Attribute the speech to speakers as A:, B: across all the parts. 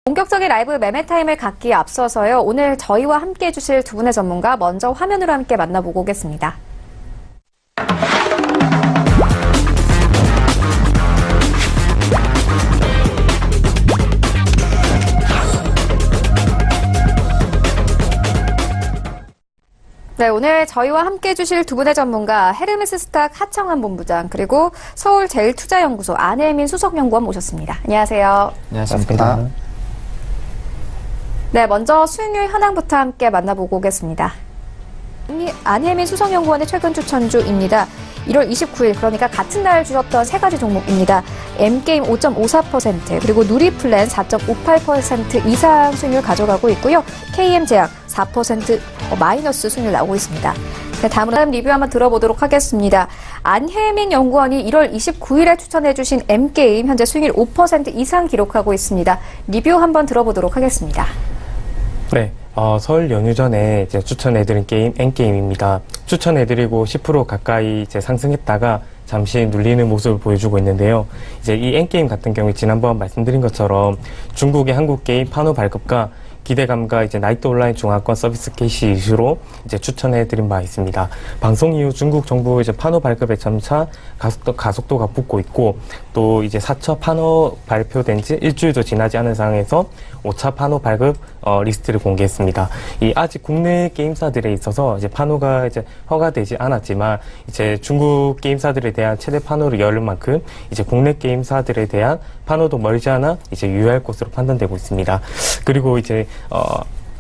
A: 본격적인 라이브 매매 타임을 갖기에 앞서서요. 오늘 저희와 함께 해주실 두 분의 전문가 먼저 화면으로 함께 만나보고 오겠습니다. 네, 오늘 저희와 함께 해주실 두 분의 전문가 헤르메스스탁 하청환 본부장 그리고 서울제일투자연구소 안혜민 수석연구원 모셨습니다. 안녕하세요.
B: 안녕하십니까.
A: 네, 먼저 수익률 현황부터 함께 만나보고 오겠습니다. 안혜민 수석연구원의 최근 추천주입니다. 1월 29일, 그러니까 같은 날 주셨던 세 가지 종목입니다. M게임 5.54%, 그리고 누리플랜 4.58% 이상 수익률 가져가고 있고요. KM제약 4% 마이너스 수익률 나오고 있습니다. 네, 다음 리뷰 한번 들어보도록 하겠습니다. 안혜민 연구원이 1월 29일에 추천해주신 M게임 현재 수익률 5% 이상 기록하고 있습니다. 리뷰 한번 들어보도록 하겠습니다.
B: 네, 설 연휴 전에 이제 추천해드린 게임 N게임입니다. 추천해드리고 10% 가까이 이제 상승했다가 잠시 눌리는 모습을 보여주고 있는데요. 이제 이 N게임 같은 경우에 지난번 말씀드린 것처럼 중국의 한국 게임 판호 발급과 기대감과 이제 나이트 온라인 중화권 서비스 캐시 이슈로 이제 추천해드린 바 있습니다. 방송 이후 중국 정부 이제 판호 발급에 점차 가속도가 붙고 있고, 또 이제 4차 판호 발표된 지 일주일도 지나지 않은 상황에서 5차 판호 발급 리스트를 공개했습니다. 이 아직 국내 게임사들에 있어서 이제 판호가 이제 허가되지 않았지만 이제 중국 게임사들에 대한 최대 판호를 열 만큼 이제 국내 게임사들에 대한 판호도 멀지 않아 이제 유효할 것으로 판단되고 있습니다. 그리고 이제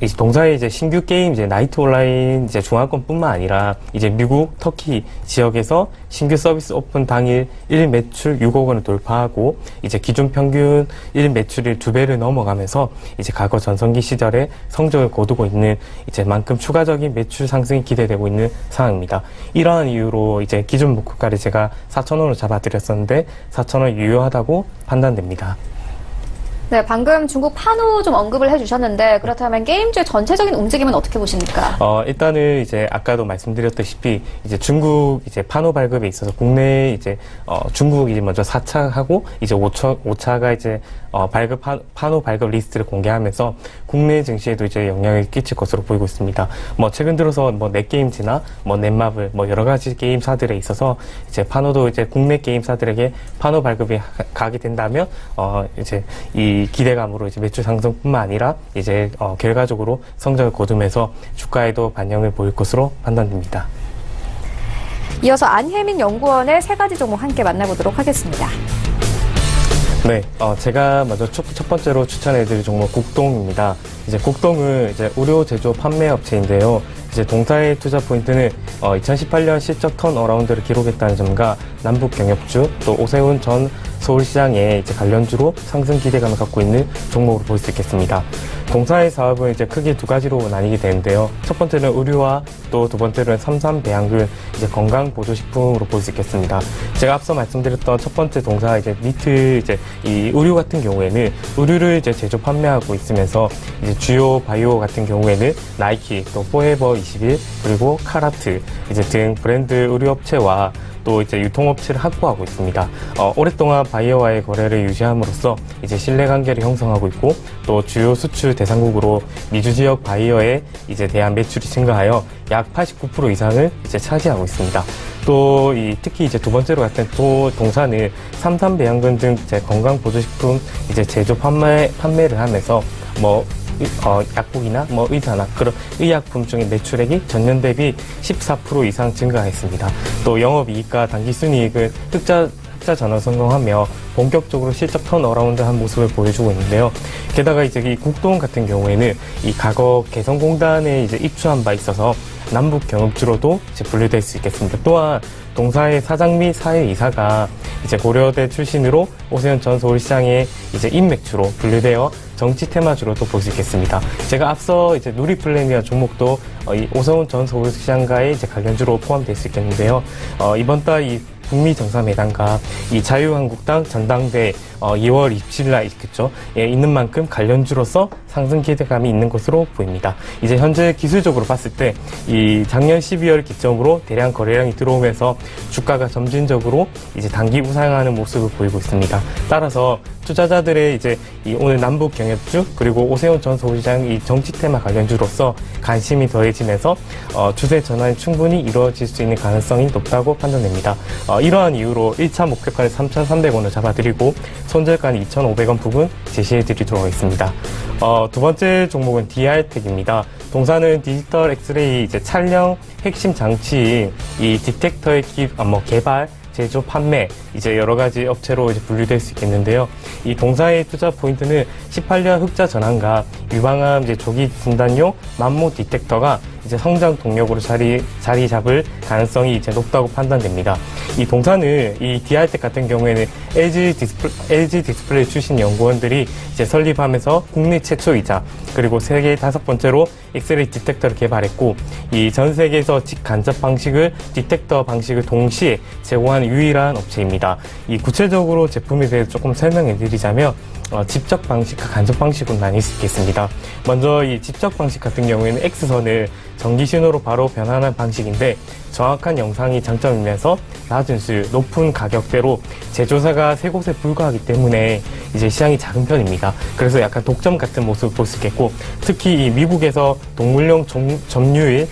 B: 이제 동사의 이제 신규 게임 이제 나이트 온라인 이제 중화권뿐만 아니라 이제 미국, 터키 지역에서 신규 서비스 오픈 당일 1일 매출 6억 원을 돌파하고 이제 기존 평균 1일 매출이 2배를 넘어가면서 이제 과거 전성기 시절에 성적을 거두고 있는 이제 만큼 추가적인 매출 상승이 기대되고 있는 상황입니다. 이러한 이유로 이제 기존 목표가를 제가 4,000원으로 잡아드렸었는데 4,000원 유효하다고 판단됩니다.
A: 네, 방금 중국 판호 좀 언급을 해주셨는데 그렇다면 게임주의 전체적인 움직임은 어떻게 보십니까?
B: 일단은 이제 아까도 말씀드렸다시피 이제 중국 이제 판호 발급에 있어서 국내 이제 중국 이제 먼저 4차 하고 이제 5차가 이제 판호 발급 리스트를 공개하면서 국내 증시에도 이제 영향을 끼칠 것으로 보이고 있습니다. 뭐 최근 들어서 뭐 넷게임즈나 뭐 넷마블 뭐 여러 가지 게임사들에 있어서 이제 판호도 이제 국내 게임사들에게 판호 발급이 가게 된다면 이제 이 기대감으로 이제 매출 상승뿐만 아니라 이제 결과적으로 성적을 거두면서 주가에도 반영을 보일 것으로 판단됩니다.
A: 이어서 안혜민 연구원의 세 가지 종목 함께 만나보도록 하겠습니다.
B: 네, 제가 먼저 첫 번째로 추천해드릴 종목 국동입니다. 이제 국동은 이제 의료 제조 판매 업체인데요. 이제 동사의 투자 포인트는 2018년 실적 턴어라운드를 기록했다는 점과 남북 경협주 또 오세훈 전 서울시장의 이제 관련주로 상승 기대감을 갖고 있는 종목으로 볼 수 있겠습니다. 동사의 사업은 이제 크게 두 가지로 나뉘게 되는데요. 첫 번째는 의류와 또 두 번째는 삼삼배양균 이제 건강 보조식품으로 볼 수 있겠습니다. 제가 앞서 말씀드렸던 첫 번째 동사 이제 미트 이제 이 의류 같은 경우에는 의류를 이제 제조 판매하고 있으면서 이제 주요 바이오 같은 경우에는 나이키 또 포에버 21 그리고 카라트 이제 등 브랜드 의류 업체와 또 이제 유통업체를 확보하고 있습니다. 오랫동안 바이어와의 거래를 유지함으로써 이제 신뢰관계를 형성하고 있고 또 주요 수출 대상국으로 미주 지역 바이어에 이제 대한 매출이 증가하여 약 89% 이상을 이제 차지하고 있습니다. 또 특히 이제 두 번째로 같은 동사는 삼삼배양균 등 이제 건강 보조식품 이제 제조 판매를 하면서 뭐 약국이나 뭐 의사나 그런 의약품 중에 매출액이 전년 대비 14% 이상 증가했습니다. 또 영업이익과 당기순이익은 흑자 전환 성공하며 본격적으로 실적 턴어라운드 한 모습을 보여주고 있는데요. 게다가 이제 이 국동 같은 경우에는 이 과거 개성공단에 이제 입주한 바 있어서 남북 경협주로도 이제 분류될 수 있겠습니다. 또한 동사의 사장 및 사회이사가 이제 고려대 출신으로 오세훈 전 서울시장의 이제 인맥주로 분류되어 정치 테마주로도 볼 수 있겠습니다. 제가 앞서 이제 누리플랜이라는 종목도 이 오세훈 전 서울시장과의 이제 관련주로 포함될 수 있겠는데요. 이번 달 이 북미 정상회담과 이 자유한국당 전당대 2월 27일 날 있겠죠. 예, 있는 만큼 관련주로서 상승 기대감이 있는 것으로 보입니다. 이제 현재 기술적으로 봤을 때 이 작년 12월 기점으로 대량 거래량이 들어오면서 주가가 점진적으로 이제 단기 우상하는 모습을 보이고 있습니다. 따라서 투자자들의 이제 이 오늘 남북 경협주 그리고 오세훈 전 서울시장 이 정치 테마 관련주로서 관심이 더해지면서 추세 전환이 충분히 이루어질 수 있는 가능성이 높다고 판단됩니다. 이러한 이유로 1차 목표가는 3,300원을 잡아드리고 손절가는 2,500원 부근 제시해드리도록 하겠습니다. 두 번째 종목은 DR텍입니다. 동사는 디지털 엑스레이 이제 촬영 핵심 장치인 이 디텍터의 개발, 제조, 판매, 이제 여러 가지 업체로 이제 분류될 수 있겠는데요. 이 동사의 투자 포인트는 18년 흑자 전환과 유방암 이제 조기 진단용 만모 디텍터가 이제 성장 동력으로 자리 잡을 가능성이 이제 높다고 판단됩니다. 이 동사는 이 DR텍 같은 경우에는 LG 디스플레이 출신 연구원들이 이제 설립하면서 국내 최초이자 그리고 세계 5번째로 엑스레이 디텍터를 개발했고 이 전 세계에서 직간접 방식을 디텍터 방식을 동시에 제공하는 유일한 업체입니다. 이 구체적으로 제품에 대해서 조금 설명해 드리자면 집적 방식과 간접 방식으로 나뉠 수 있겠습니다. 먼저 이 집적 방식 같은 경우에는 X선을 전기 신호로 바로 변환한 방식인데 정확한 영상이 장점이면서 낮은 수율, 높은 가격대로 제조사가 3곳에 불과하기 때문에 이제 시장이 작은 편입니다. 그래서 약간 독점 같은 모습을 볼 수 있겠고 특히 이 미국에서 동물용 점유율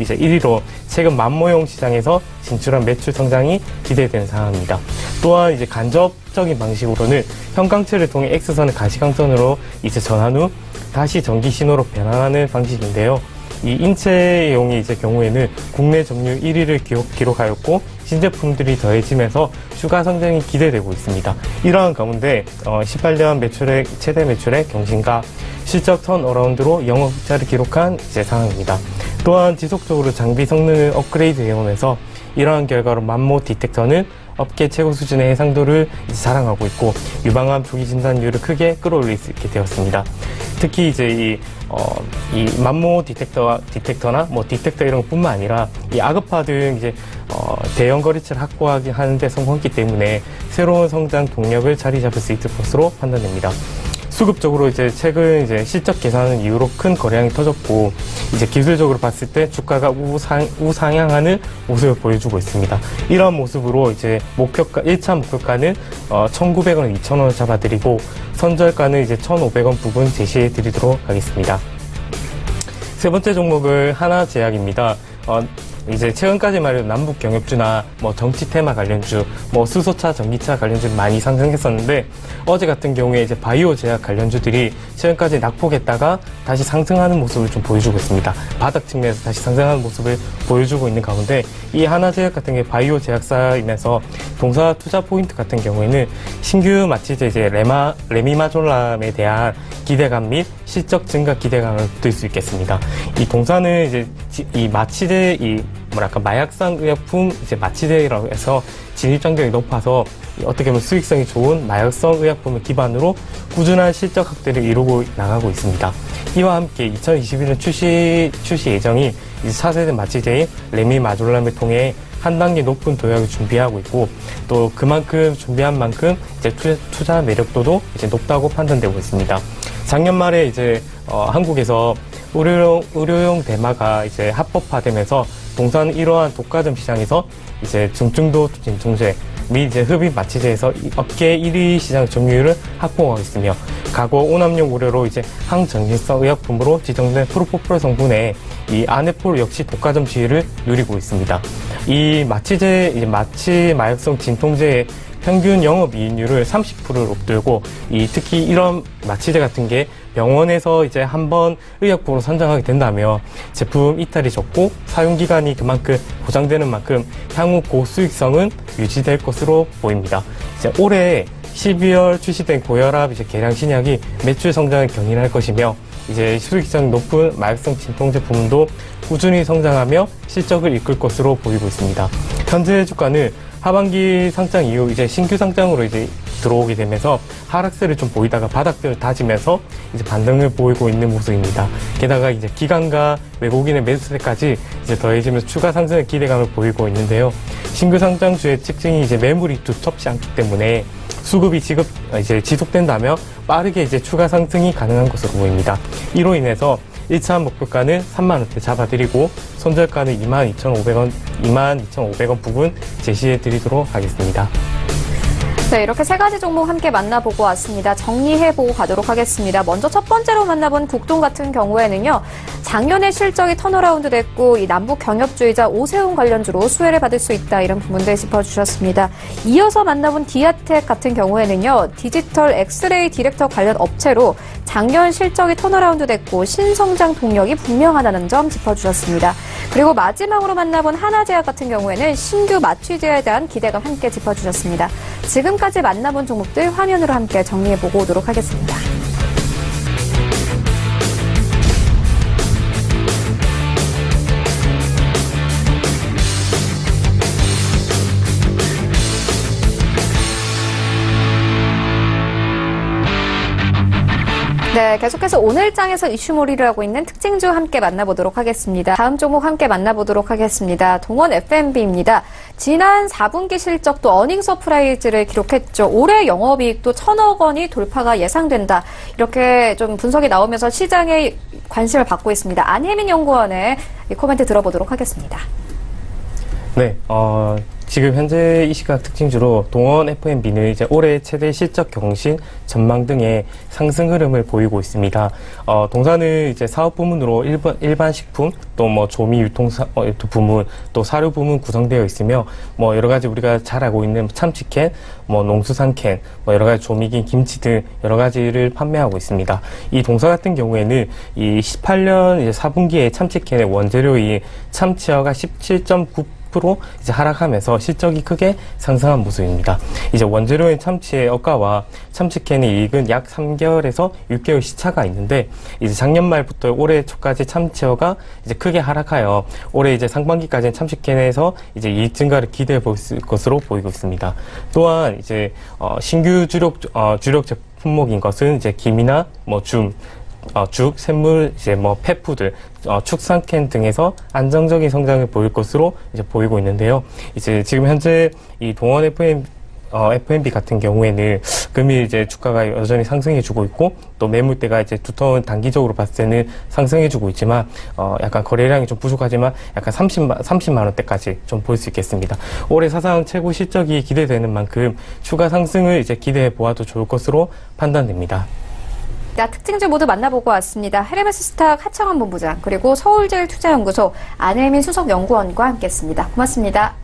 B: 이제 1위로 최근 만모용 시장에서 진출한 매출 성장이 기대되는 상황입니다. 또한 이제 간접적인 방식으로는 형광체를 통해 X선을 가시광선으로 이제 전환 후 다시 전기 신호로 변환하는 방식인데요. 이 인체용의 이제 경우에는 국내 점유율 1위를 기록하였고 신제품들이 더해지면서 추가 성장이 기대되고 있습니다. 이러한 가운데 18년 최대 매출의 경신과 실적 턴어라운드로 영업 흑자를 기록한 이제 상황입니다. 또한 지속적으로 장비 성능을 업그레이드 해오면서 이러한 결과로 만모 디텍터는 업계 최고 수준의 해상도를 자랑하고 있고 유방암 조기 진단율을 크게 끌어올릴 수 있게 되었습니다. 특히 이제 이 만모 디텍터나 뭐 디텍터 이런 것뿐만 아니라 이 아그파 등 이제 대형 거리체를 확보하게 하는데 성공했기 때문에 새로운 성장 동력을 자리 잡을 수 있을 것으로 판단됩니다. 수급적으로 이제 최근 이제 실적 개선 이후로 큰 거래량이 터졌고 이제 기술적으로 봤을 때 주가가 우상향하는 모습을 보여주고 있습니다. 이러한 모습으로 이제 1차 목표가는 1,900원, 2,000원을 잡아드리고 선절가는 이제 1,500원 부분 제시해 드리도록 하겠습니다. 세 번째 종목은 하나제약입니다. 이제 최근까지만 해도 남북 경협주나 뭐 정치 테마 관련주, 뭐 수소차, 전기차 관련주 많이 상승했었는데 어제 같은 경우에 이제 바이오 제약 관련주들이 최근까지 낙폭했다가 다시 상승하는 모습을 좀 보여주고 있습니다. 바닥 측면에서 다시 상승하는 모습을 보여주고 있는 가운데 이 하나제약 같은 게 바이오 제약사이면서 동사 투자 포인트 같은 경우에는 신규 마취제 이제 레미마졸람에 대한 기대감 및 실적 증가 기대감을 들 수 있겠습니다. 이 동사는 이제 이 마취제 마약상 의약품 이제 마취제라고 해서 진입 장벽이 높아서 어떻게 보면 수익성이 좋은 마약성 의약품을 기반으로 꾸준한 실적 확대를 이루고 나가고 있습니다. 이와 함께 2021년 출시 예정인 4세대 마취제인 레미마졸람을 통해 한 단계 높은 도약을 준비하고 있고 또 그만큼 준비한 만큼 이제 투자 매력도도 이제 높다고 판단되고 있습니다. 작년 말에 이제 한국에서 의료용 대마가 이제 합법화되면서 동사는 이러한 독과점 시장에서 이제 중증도 진통제 및 이제 흡입 마취제에서 업계 1위 시장 점유율을 확보하고 있으며 과거 오남용 우려로 이제 항정신성 의약품으로 지정된 프로포폴 성분의 이 아네폴 역시 독과점 지위를 누리고 있습니다. 이 마취제, 이제 마취 마약성 진통제의 평균 영업이익률을 30%를 높들고 특히 이런 마취제 같은 게 병원에서 이제 한번 의약품으로 선정하게 된다면 제품 이탈이 적고 사용기간이 그만큼 보장되는 만큼 향후 고수익성은 유지될 것으로 보입니다. 이제 올해 12월 출시된 고혈압 이제 계량 신약이 매출 성장을 견인할 것이며 이제 수익성 높은 마약성 진통제 부문도 꾸준히 성장하며 실적을 이끌 것으로 보이고 있습니다. 현재 주가는 하반기 상장 이후 이제 신규 상장으로 이제 들어오게 되면서 하락세를 좀 보이다가 바닥을 다지면서 이제 반등을 보이고 있는 모습입니다. 게다가 이제 기관과 외국인의 매수세까지 이제 더해지면서 추가 상승의 기대감을 보이고 있는데요. 신규 상장주의 특징이 이제 매물이 두텁지 않기 때문에 수급이 이제 지속된다면 빠르게 이제 추가 상승이 가능한 것으로 보입니다. 이로 인해서 1차 목표가는 3만원대 잡아드리고 손절가는 22,500원 부분 제시해 드리도록 하겠습니다.
A: 네, 이렇게 세 가지 종목 함께 만나보고 왔습니다. 정리해보고 가도록 하겠습니다. 먼저 첫 번째로 만나본 국동 같은 경우에는요. 작년에 실적이 턴어라운드 됐고 이 남북 경협주의자 오세훈 관련주로 수혜를 받을 수 있다. 이런 부분들 짚어주셨습니다. 이어서 만나본 디아텍 같은 경우에는요. 디지털 엑스레이 디렉터 관련 업체로 작년 실적이 턴어라운드 됐고 신성장 동력이 분명하다는 점 짚어주셨습니다. 그리고 마지막으로 만나본 하나제약 같은 경우에는 신규 마취제에 대한 기대감 함께 짚어주셨습니다. 지금까지 만나본 종목들 화면으로 함께 정리해보고 오도록 하겠습니다. 네, 계속해서 오늘 장에서 이슈몰이를 하고 있는 특징주 함께 만나보도록 하겠습니다. 다음 종목 함께 만나보도록 하겠습니다. 동원 F&B입니다. 지난 4분기 실적도 어닝 서프라이즈를 기록했죠. 올해 영업이익도 1,000억 원이 돌파가 예상된다. 이렇게 좀 분석이 나오면서 시장의 관심을 받고 있습니다. 안혜민 연구원의 코멘트 들어보도록 하겠습니다.
B: 네, 지금 현재 이 시각 특징주로 동원 F&B는 이제 올해 최대 실적 경신 전망 등의 상승 흐름을 보이고 있습니다. 동사는 이제 사업 부문으로 일반 식품, 또 뭐 조미 유통 부문, 또 사료 부문 구성되어 있으며 뭐 여러 가지 우리가 잘 알고 있는 참치캔, 뭐 농수산캔, 뭐 여러 가지 조미긴, 김치 등 여러 가지를 판매하고 있습니다. 이 동사 같은 경우에는 이 18년 이제 4분기에 참치캔의 원재료인 참치어가 17.9% 이제 하락하면서 실적이 크게 상승한 모습입니다. 이제 원재료인 참치의 억가와 참치캔의 이익은 약 3개월에서 6개월 시차가 있는데 이제 작년 말부터 올해 초까지 참치어가 이제 크게 하락하여 올해 이제 상반기까지는 참치캔에서 이제 이익 증가를 기대해 볼 것으로 보이고 있습니다. 또한 이제 신규 주력 제품목인 것은 이제 김이나 뭐 죽, 샘물, 이제 뭐 펫푸드, 축산캔 등에서 안정적인 성장을 보일 것으로 이제 보이고 있는데요. 이제 지금 현재 이 동원 F&B 같은 경우에는 금일 이제 주가가 여전히 상승해주고 있고 또 매물대가 이제 두터운 단기적으로 봤을 때는 상승해주고 있지만 약간 거래량이 좀 부족하지만 약간 30만 원대까지 좀 볼 수 있겠습니다. 올해 사상 최고 실적이 기대되는 만큼 추가 상승을 이제 기대해 보아도 좋을 것으로 판단됩니다.
A: 특징주 모두 만나보고 왔습니다. 헤르메스스탁 하창원 본부장 그리고 서울제일투자연구소 안혜민 수석연구원과 함께했습니다. 고맙습니다.